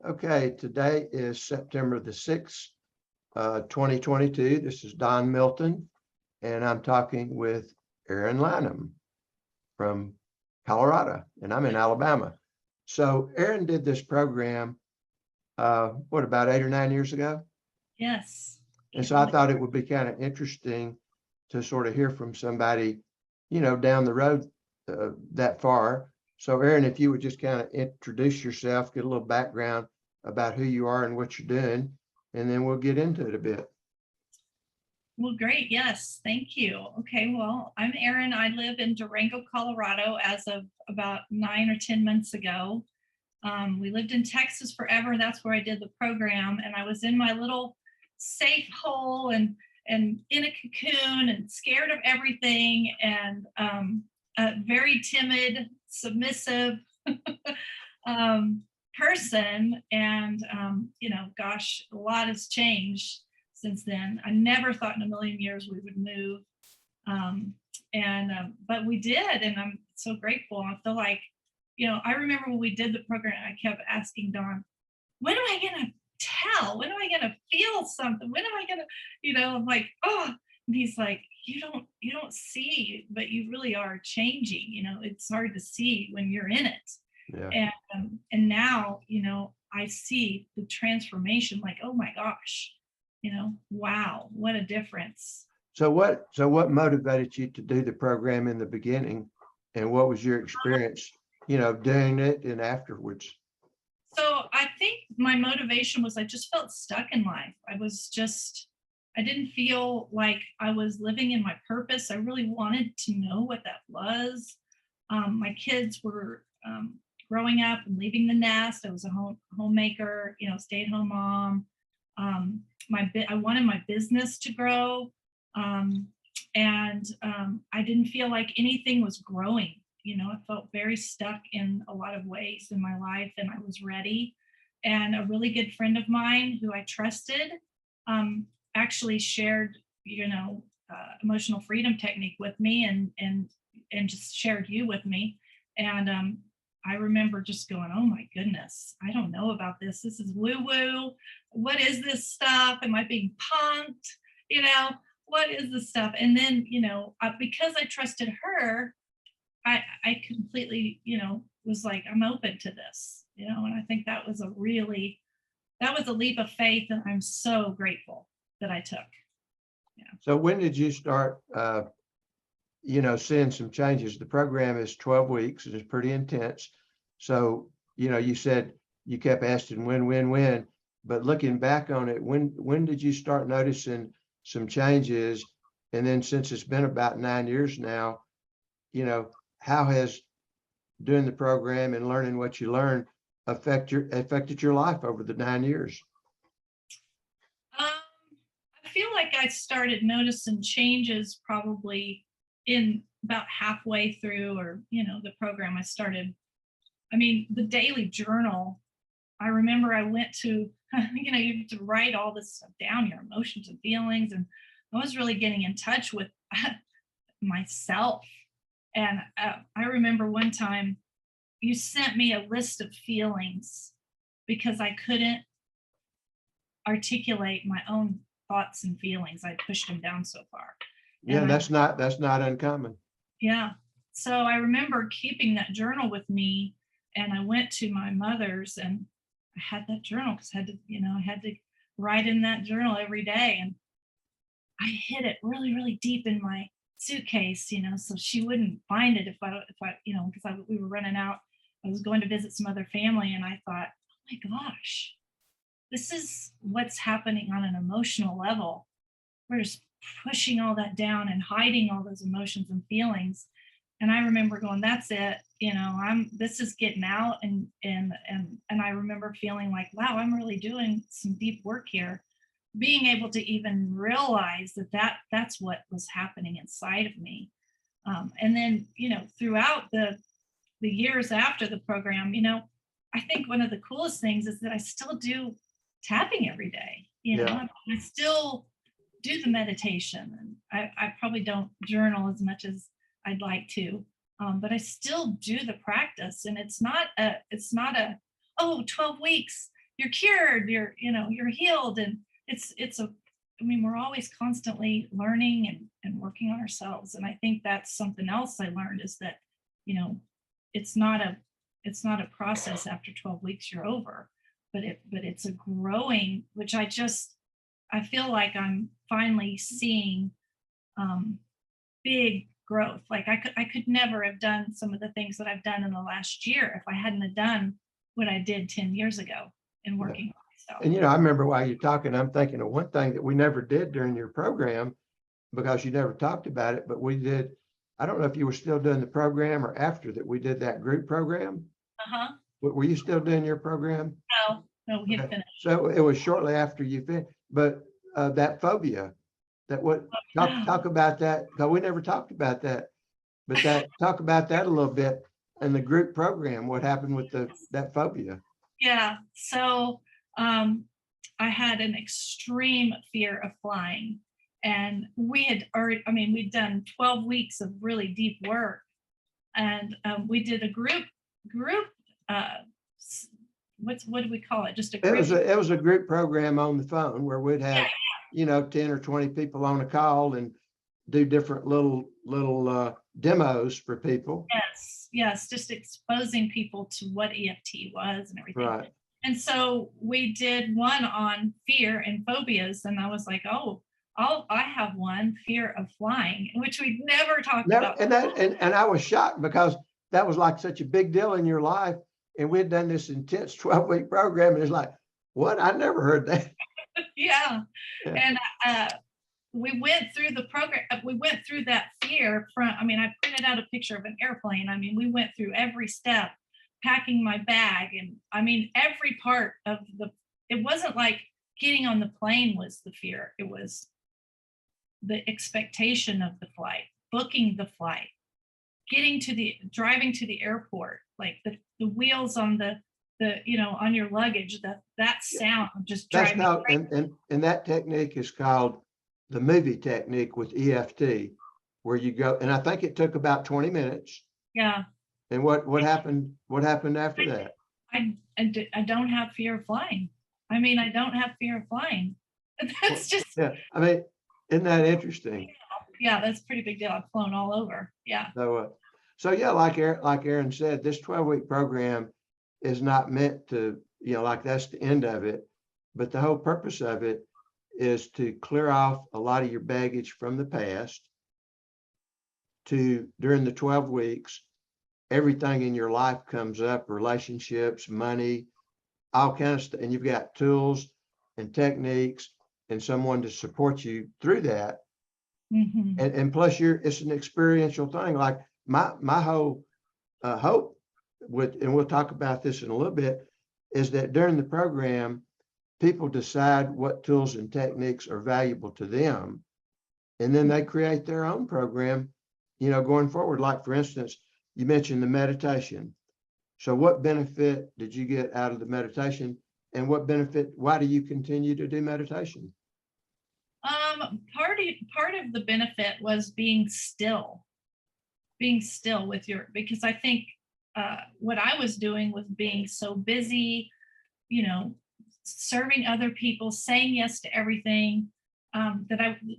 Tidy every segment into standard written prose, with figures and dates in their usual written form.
Okay, today is September the 6th, 2022. This is Don Milton, and I'm talking with Erin Lanham from Colorado, and I'm in Alabama. So Erin did this program, about 8 or 9 years ago? Yes. And so I thought it would be kind of interesting to sort of hear from somebody, down the road that far. So Erin, if you would just kind of introduce yourself, get a little background about who you are and what you're doing, and then we'll get into it a bit. Well, great. Yes. Thank you. Okay. Well, I'm Erin. I live in Durango, Colorado as of about 9 or 10 months ago. We lived in Texas forever. That's where I did the program. And I was in my little safe hole and in a cocoon and scared of everything and a very timid, submissive person. And, gosh, a lot has changed since then. I never thought in a million years we would move. But we did. And I'm so grateful. I feel like, I remember when we did the program, I kept asking Don, when am I going to tell? When am I going to feel something? When am I going to, I'm like, oh, and he's like, you don't see, but you really are changing. It's hard to see when you're in it. Yeah. And now, I see the transformation, like, oh my gosh, wow, what a difference. So what motivated you to do the program in the beginning, and what was your experience, doing it and afterwards? So I think my motivation was I just felt stuck in life. I didn't feel like I was living in my purpose. I really wanted to know what that was. My kids were growing up and leaving the nest. I was a homemaker, stay-at-home mom. I wanted my business to grow. I didn't feel like anything was growing. I felt very stuck in a lot of ways in my life, and I was ready. And a really good friend of mine who I trusted actually shared, emotional freedom technique with me, and just shared you with me. And I remember just going, oh my goodness, I don't know about this. This is woo woo. What is this stuff? Am I being punked? What is this stuff? And then, because I trusted her, I completely, was like, I'm open to this, and I think that was a leap of faith, and I'm so grateful that I took. Yeah. So when did you start, seeing some changes? The program is 12 weeks and it's pretty intense. So, you said you kept asking when, but looking back on it, when did you start noticing some changes? And then since it's been about 9 years now, how has doing the program and learning what you learned affected your life over the 9 years? I feel like I started noticing changes probably in about halfway through, or the program. The daily journal. I remember I went to, you have to write all this stuff down, your emotions and feelings, and I was really getting in touch with myself. And I remember one time you sent me a list of feelings because I couldn't articulate my own thoughts and feelings. I pushed them down so far. Yeah, And that's not uncommon. yeah. So I remember keeping that journal with me, and I went to my mother's and I had that journal because I had to write in that journal every day. And I hid it really, really deep in my suitcase, so she wouldn't find it if I, because we were running out. I was going to visit some other family, and I thought, oh my gosh, this is what's happening on an emotional level. We're just pushing all that down and hiding all those emotions and feelings. And I remember going, that's it, this is getting out. And I remember feeling like, wow, I'm really doing some deep work here. Being able to even realize that's what was happening inside of me. And then, throughout the years after the program, I think one of the coolest things is that I still do tapping every day. Yeah. I still do the meditation, and I probably don't journal as much as I'd like to, but I still do the practice. And it's not a 12 weeks you're cured, you're healed. And I mean, we're always constantly learning and working on ourselves. And I think that's something else I learned is that, you know, it's not a it's not a process after 12 weeks you're over, but it's a growing, which I feel like I'm finally seeing um big growth. Like I could never have done some of the things that I've done in the last year if I hadn't have done what I did 10 years ago in Yeah. working on myself. And, I remember while you're talking, I'm thinking of one thing that we never did during your program because you never talked about it, but we did. I don't know if you were still doing the program or after that we did that group program. Uh-huh. Were you still doing your program? No, we had Okay. finished. So it was shortly after you finished, but that phobia, that what, talk about that, because we never talked about that, but talk about that a little bit in the group program, what happened with that phobia. Yeah. So um, I had an extreme fear of flying. And we had already, I mean, we'd done 12 weeks of really deep work. And we did a group, uh, what do we call it? Just a group. It was a group program on the phone where we'd Yeah. have, 10 or 20 people on a call and do different little demos for people. Yes. Yes. Just exposing people to what EFT was and everything. Right. And so we did one on fear and phobias. And I was like, oh, I have one, fear of flying, which we'd never talked Never, about. and I was shocked because that was like such a big deal in your life. And we had done this intense 12-week program. And it's like, what? I never heard that. Yeah. Yeah. And we went through the program. We went through that fear I mean, I printed out a picture of an airplane. I mean, we went through every step, packing my bag. And I mean, every part of it wasn't like getting on the plane was the fear. It was the expectation of the flight, booking the flight, driving to the airport, like the wheels on on your luggage, that sound just That's driving. called, and that technique is called the movie technique with EFT, where you go, and I think it took about 20 minutes. Yeah. And what happened? What happened after that? I don't have fear of flying. I mean, I don't have fear of flying. That's just, Yeah. I mean, isn't that interesting? yeah, that's a pretty big deal. I've flown all over. Yeah. So yeah, like Aaron said, this 12-week program is not meant to, like that's the end of it, but the whole purpose of it is to clear off a lot of your baggage from the past. During the 12 weeks, everything in your life comes up, relationships, money, all kinds of stuff, and you've got tools and techniques and someone to support you through that. Mm-hmm. And plus it's an experiential thing. Like my whole hope and we'll talk about this in a little bit, is that during the program, people decide what tools and techniques are valuable to them. And then they create their own program, going forward. Like for instance, you mentioned the meditation. So what benefit did you get out of the meditation? And why do you continue to do meditation? Part of the benefit was being still because I think what I was doing was being so busy, serving other people, saying yes to everything,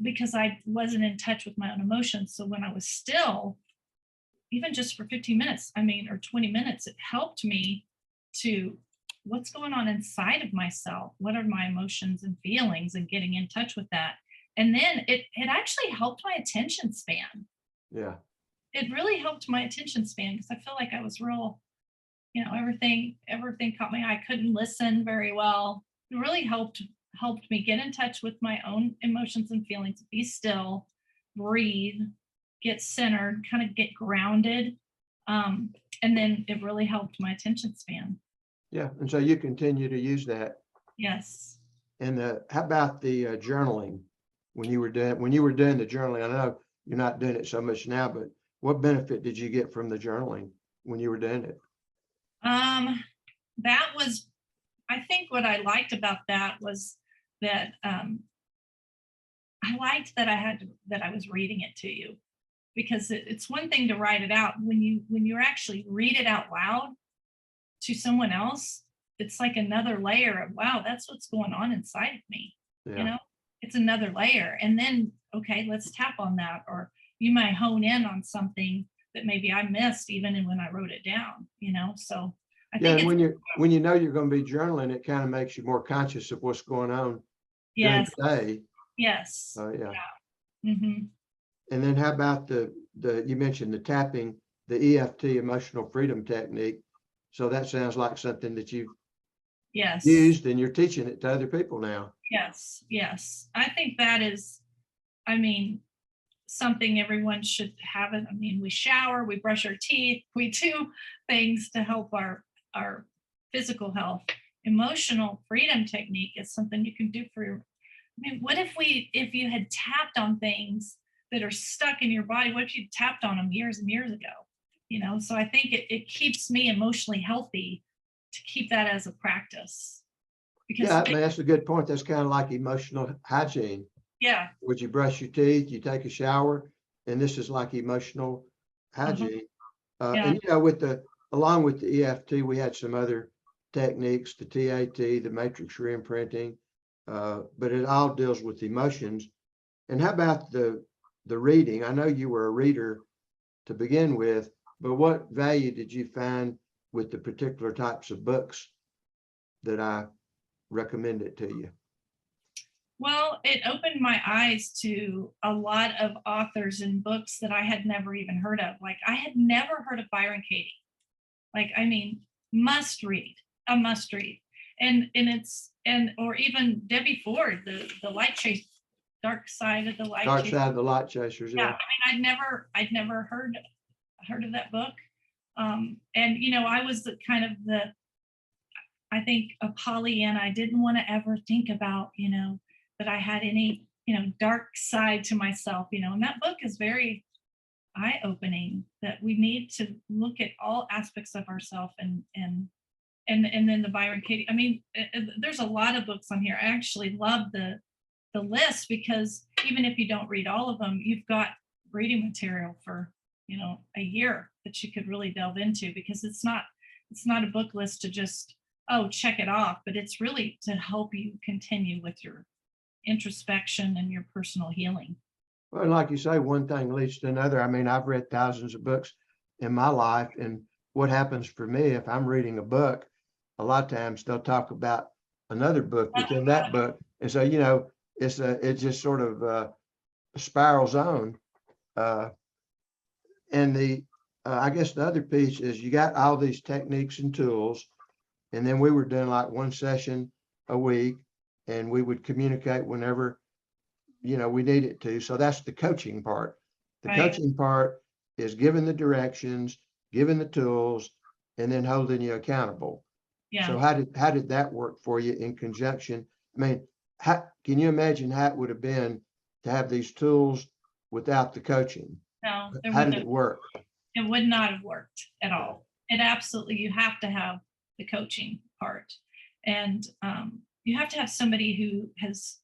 because I wasn't in touch with my own emotions. So when I was still, even just for 15 minutes, or 20 minutes, it helped me to what's going on inside of myself. What are my emotions and feelings, and getting in touch with that. And then it actually helped my attention span. Yeah. It really helped my attention span because I feel like I was real, everything caught my eye. I couldn't listen very well. It really helped me get in touch with my own emotions and feelings, be still, breathe, get centered, kind of get grounded. And then it really helped my attention span. Yeah. And so you continue to use that. Yes. And how about the journaling? When you were doing the journaling, I know you're not doing it so much now, but what benefit did you get from the journaling when you were doing it? That was, I think what I liked about that was that I liked that I was reading it to you, because it's one thing to write it out. When you actually read it out loud to someone else, it's like another layer of, wow, that's what's going on inside of me. You Yeah. know, it's another layer. And then, okay, let's tap on that. Or you might hone in on something that maybe I missed even when I wrote it down, So I Yeah. think And it's, when you know you're going to be journaling, it kind of makes you more conscious of what's going on during yes, the day. yes. Yeah. Hmm. And then how about you mentioned the tapping, the EFT, emotional freedom technique. So that sounds like something that you've Yes. used and you're teaching it to other people now. Yes. Yes. I think that is, I mean, something everyone should have it. I mean, we shower, we brush our teeth, we do things to help our physical health. Emotional freedom technique is something you can do for your, I mean, what if you had tapped on things that are stuck in your body? What if you tapped on them years and years ago? So I think it keeps me emotionally healthy to keep that as a practice. Because Yeah, I mean, that's a good point. That's kind of like emotional hygiene. yeah. Would you brush your teeth, you take a shower, and this is like emotional hygiene. Yeah. And along with the EFT, we had some other techniques, the TAT, the matrix reimprinting, but it all deals with emotions. And how about the reading? I know you were a reader to begin with, but what value did you find with the particular types of books that I recommended to you? Well, it opened my eyes to a lot of authors and books that I had never even heard of. Like I had never heard of Byron Katie. Like, I mean, must read, a must read. And or even Debbie Ford, the light chase, dark side of the light Dark chase. Side of the Light Chasers. Yeah, Yeah. I mean, I'd never heard of that book. And I was the kind of I think a Pollyanna. I didn't want to ever think about, that I had any, dark side to myself, and that book is very eye-opening that we need to look at all aspects of ourselves and then the Byron Katie. I mean, there's a lot of books on here. I actually love the list because even if you don't read all of them, you've got reading material for, a year that you could really delve into because it's not a book list to just, oh, check it off, but it's really to help you continue with your introspection and your personal healing. Well, like you say, one thing leads to another. I mean, I've read thousands of books in my life, and what happens for me if I'm reading a book, a lot of times they'll talk about another book within that book, and so it just sort of spirals on. And I guess the other piece is you got all these techniques and tools, and then we were doing like one session a week, and we would communicate whenever we need it to. So that's the coaching part. The Right. coaching part is giving the directions, giving the tools, and then holding you accountable. Yeah. So how did that work for you in conjunction? I mean, can you imagine how it would have been to have these tools without the coaching? No, How did it work? it would not have worked at all. It absolutely, you have to have the coaching part. And you have to have somebody who has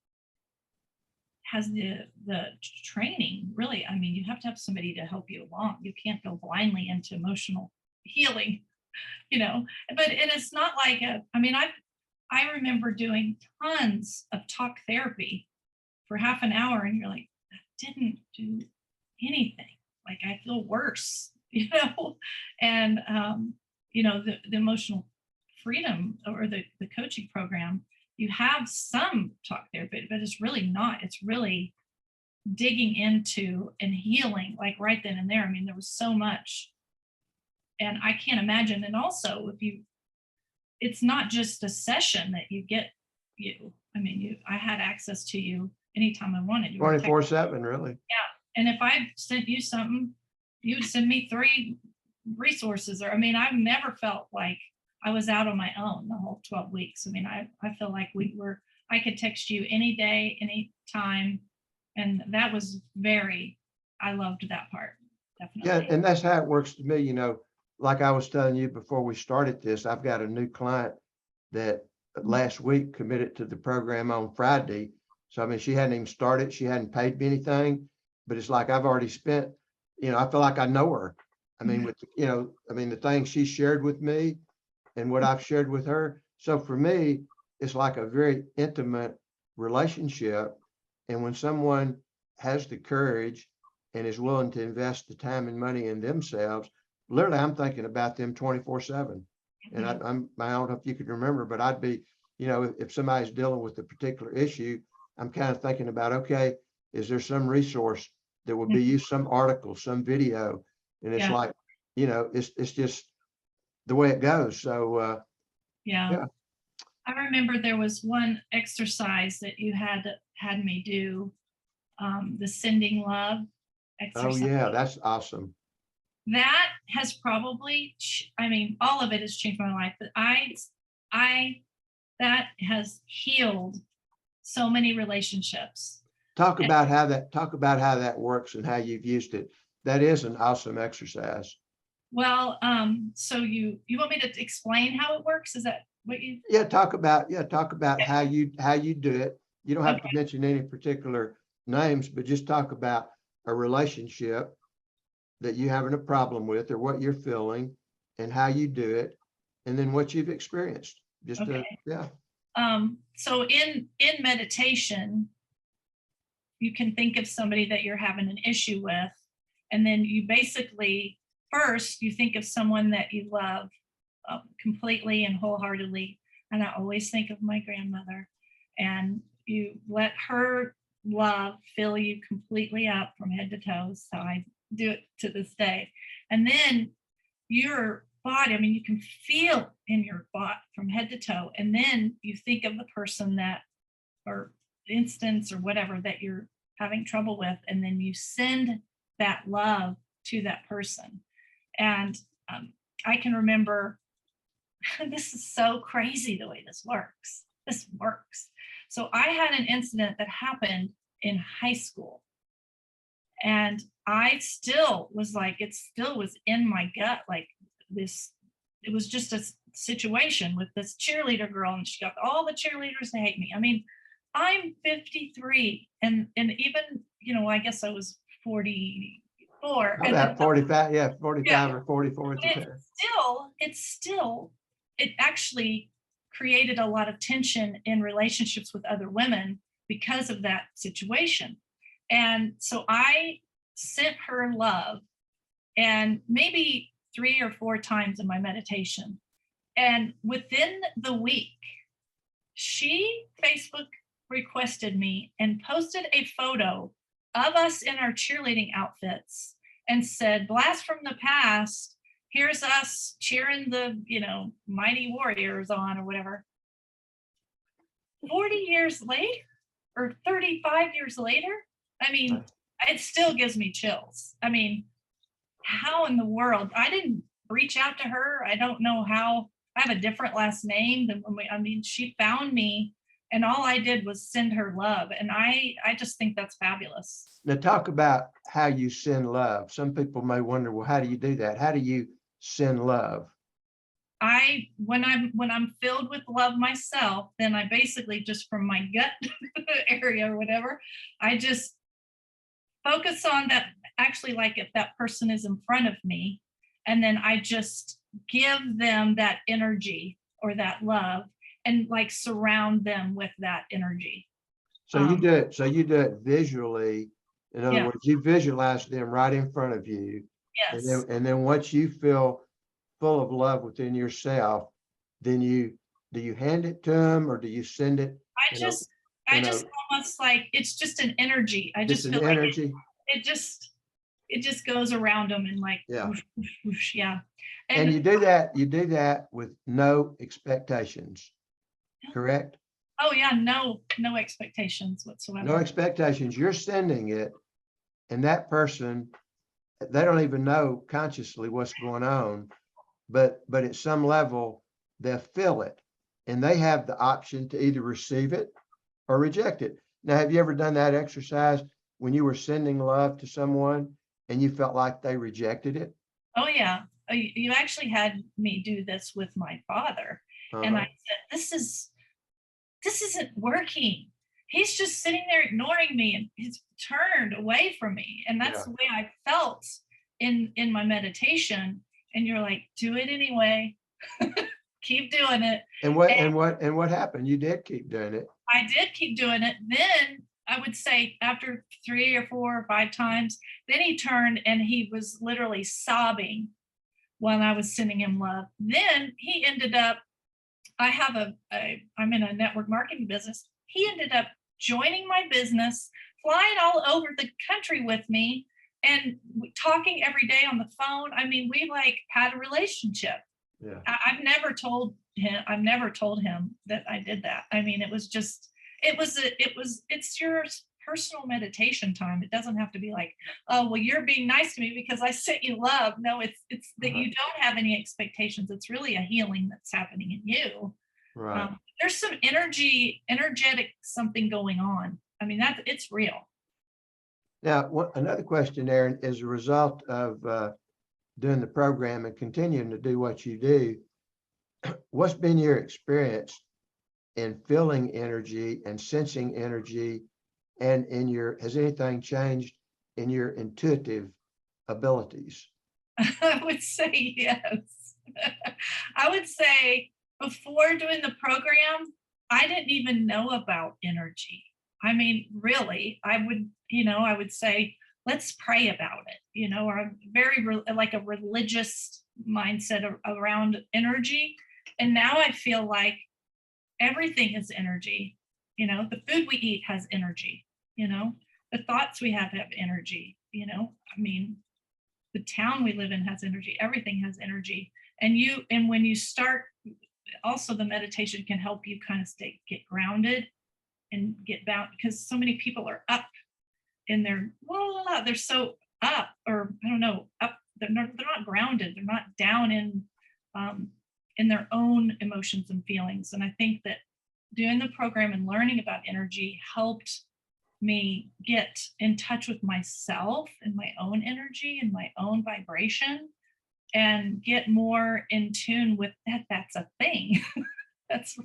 the training, really. I mean, you have to have somebody to help you along. You can't go blindly into emotional healing, but it is not like I mean, I remember doing tons of talk therapy for half an hour and you're like, that didn't do anything. Like I feel worse, and the emotional freedom or the coaching program, you have some talk therapy, but it's really not. It's really digging into and healing like right then and there. I mean, there was so much. And I can't imagine. And also it's not just a session that you get you. I mean, I had access to you anytime I wanted. You were 24/7, really. and if I sent you something, you would send me 3 resources. Or I mean, I've never felt like I was out on my own the whole 12 weeks. I mean, I feel like I could text you any day, any time. And that was I loved that part. Yeah, Definitely. and that's how it works to me, like I was telling you before we started this, I've got a new client that last week committed to the program on Friday. So, I mean, she hadn't even started, she hadn't paid me anything, but it's like I've already spent, I feel like I know her. I mean, the things she shared with me and what I've shared with her. So for me, it's like a very intimate relationship. And when someone has the courage and is willing to invest the time and money in themselves, literally, I'm thinking about them 24/7. And I don't know if you could remember, but I'd be, if somebody's dealing with a particular issue, I'm kind of thinking about, okay, is there some resource that would be used, some article, some video? And it's Yeah. like, it's just the way it goes. So, Yeah. yeah. I remember there was one exercise that you had me do, the sending love Oh, exercise. yeah, that's awesome. That has probably, I mean, all of it has changed my life, but I, that has healed so many relationships. And- Talk about how that works and how you've used it. That is an awesome exercise. Well, so you want me to explain how it works? Is that what you? Talk about how you do it. You don't have to Okay. mention any particular names, but just talk about a relationship that you're having a problem with or what you're feeling and how you do it, and then what you've experienced. Just Okay. yeah. So in meditation, you can think of somebody that you're having an issue with, and then you basically first you think of someone that you love completely and wholeheartedly. And I always think of my grandmother, and you let her love fill you completely up from head to toe. So I do it to this day. And then your body, I mean, you can feel in your body from head to toe. And then you think of the person that, or instance, or whatever that you're having trouble with. And then you send that love to that person. And I can remember, this is so crazy the way this works. This works. So I had an incident that happened in high school. And I still was like, it still was in my gut, like this, it was just a situation with this cheerleader girl, and she got all the cheerleaders to hate me. I mean, I'm 53, and even, I guess I was 44. And About 45, yeah, yeah, 45 or 44 at the time. it actually created a lot of tension in relationships with other women because of that situation. And so I sent her love, and maybe 3 or 4 times in my meditation. And within the week, she Facebook requested me and posted a photo of us in our cheerleading outfits and said, "Blast from the past. Here's us cheering the, mighty warriors on," or whatever. 40 years later, or 35 years later, I mean, it still gives me chills. I mean, how in the world? I didn't reach out to her. I don't know how. I have a different last name than when I mean, she found me, and all I did was send her love. And I just think that's fabulous. Now talk about how you send love. Some people may wonder, well, how do you do that? How do you send love? When I'm filled with love myself, then I basically just from my gut area or whatever, I just focus on that, actually, like if that person is in front of me, and then I just give them that energy or that love, and like surround them with that energy. So you do it. So you do it visually. In other Yeah. words, you visualize them right in front of you, and Yes. then once you feel full of love within yourself, then do you hand it to them or do you send it? I You know, just I you know, just almost like it's just an energy. I just just an feel like energy. it just goes around them and like Yeah. whoosh, whoosh, whoosh, yeah. And And you do that with no expectations, correct? oh yeah, no expectations No whatsoever. expectations. You're sending it, and that person, they don't even know consciously what's going on, but at some level, they'll feel it, and they have the option to either receive it or reject it. Now, have you ever done that exercise when you were sending love to someone and you felt like they rejected it? Oh yeah. You actually had me do this with my father. And I Uh-huh. said, this isn't working. He's just sitting there ignoring me, and he's turned away from me. And that's Yeah. the way I felt in my meditation. And you're like, do it anyway. keep doing it. And what happened? You did keep doing it. I did keep doing it. Then I would say after 3 or 4 or 5 times, then he turned and he was literally sobbing when I was sending him love. Then he ended up, I'm in a network marketing business. He ended up joining my business, flying all over the country with me and talking every day on the phone. I mean, we like had a relationship. Yeah. I've never told him that I did that. I mean, it's your personal meditation time. It doesn't have to be like, oh, well, you're being nice to me because I sent you love. No, it's that you don't have any expectations. It's really a healing that's happening in you. Right. There's some energetic something going on. I mean, it's real. Now, another question, Aaron, as a result of doing the program and continuing to do what you do, what's been your experience in feeling energy and sensing energy, and has anything changed in your intuitive abilities? I would say yes. I would say before doing the program, I didn't even know about energy. I mean, really, I would say, let's pray about it, or I'm very like a religious mindset around energy. And now I feel like everything is energy. The food we eat has energy, the thoughts we have energy, I mean, the town we live in has energy. Everything has energy. And when you start, also the meditation can help you kind of get grounded and get bound, because so many people are up in they're so up, or I don't know, up, they're not grounded. They're not down in their own emotions and feelings. And I think that doing the program and learning about energy helped me get in touch with myself and my own energy and my own vibration, and get more in tune with that's a thing. It's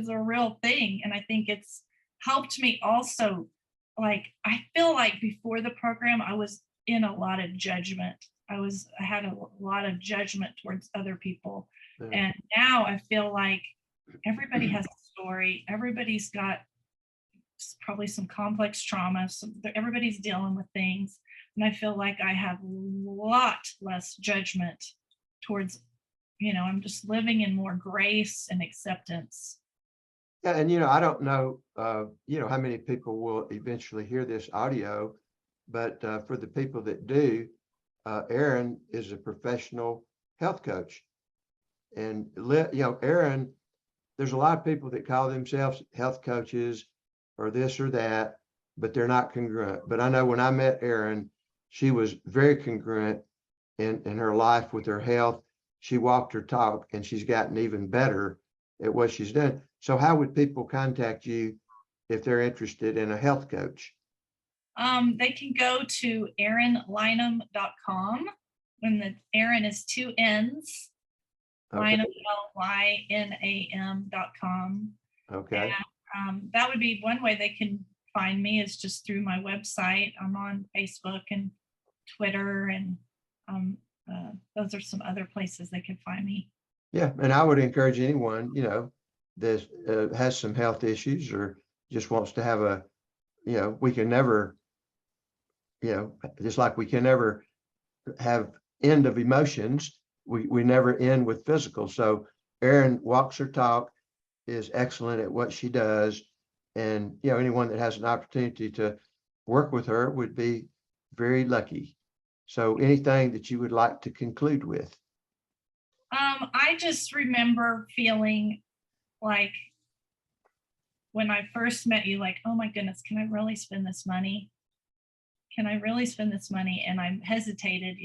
a real thing. And I think it's helped me also. Like, I feel like before the program, I was in a lot of judgment. I had a lot of judgment towards other people. Yeah. And now I feel like everybody has a story. Everybody's got probably some complex trauma. Everybody's dealing with things. And I feel like I have a lot less judgment towards, I'm just living in more grace and acceptance. Yeah, and I don't know, how many people will eventually hear this audio, but for the people that do, Aaron is a professional health coach, and Aaron, there's a lot of people that call themselves health coaches or this or that, but they're not congruent. But I know when I met Aaron, she was very congruent in her life with her health. She walked her talk, and she's gotten even better at what she's done. So how would people contact you if they're interested in a health coach? They can go to erinlynam.com, and the Erin is 2 N's, Okay. Lynam, LYNAM.com. Okay. And that would be one way they can find me, is just through my website. I'm on Facebook and Twitter, and those are some other places they can find me. Yeah, and I would encourage anyone, that has some health issues or just wants to have we can never, just like we can never have end of emotions, we never end with physical. So Erin walks her talk, is excellent at what she does. And, anyone that has an opportunity to work with her would be very lucky. So anything that you would like to conclude with? I just remember feeling like when I first met you, like, oh my goodness, can I really spend this money? Can I really spend this money? And I hesitated,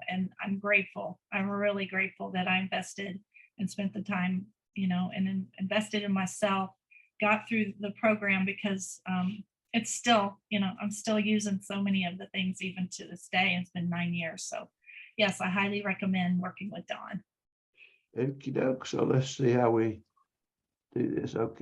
and I'm grateful. I'm really grateful that I invested and spent the time, and invested in myself, got through the program, because it's still, I'm still using so many of the things even to this day. And it's been 9 years. So yes, I highly recommend working with Dawn. Okie doke. So let's see how we do this. Okay.